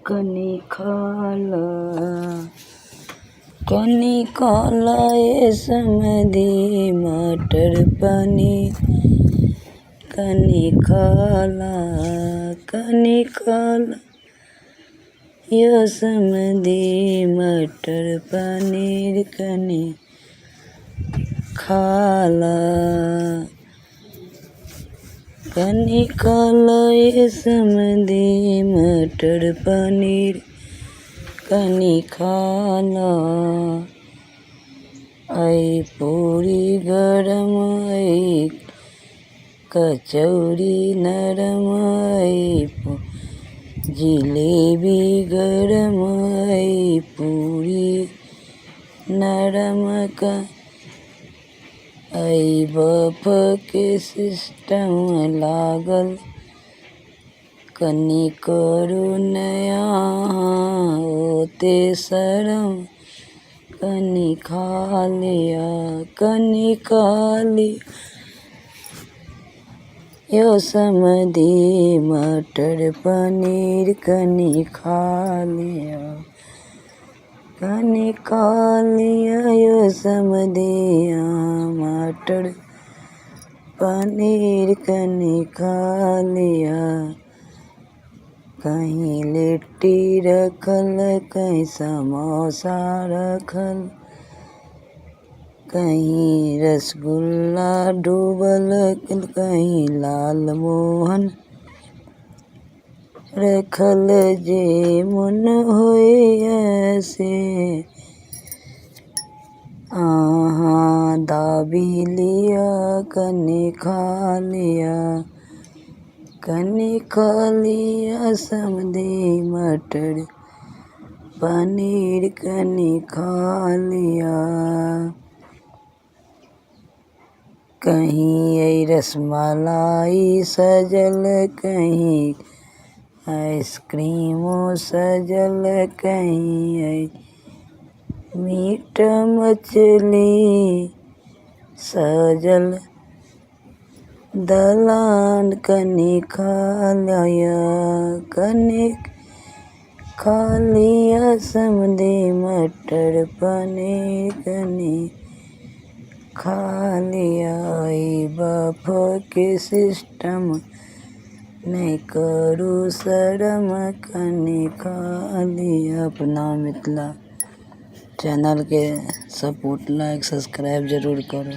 कनी खाला ये समधी मटर पनीर कनी खाला यो समधी मटर पनीर कनी खाला ये समधी मटर पनीर कनी खाला। आई पूरी गरम आई कचौरी नरम आई जिलेबी गरम आई पूरी नरम का आई बफ के सिस्टम लागल कनी करू नया होते शरम कनी खा लिया यो समधी मटर पनीर कनी खा लिया यो समधी मटर पनीर कनी खा लिया। कहीं लिट्टी रखल कहीं समोसा रखल कहीं रसगुल्ला डूबल कहीं लाल मोहन रखल जे मन होए ऐसे दाबी लिया कनी खा लिया समधी मटर पनीर कनी खा लिया। कहीं आई रसमलाई सजल कहीं आइसक्रीमो सजल कहीं आई मीट मछली सजल दलान कनी खा लिया समधी मटर पनीर कनी खा लिया। बफ के सिस्टम नहीं करू शरम कनी खा लिया। अपना मिथिला चैनल के सपोर्ट लाइक सब्सक्राइब जरूर करो।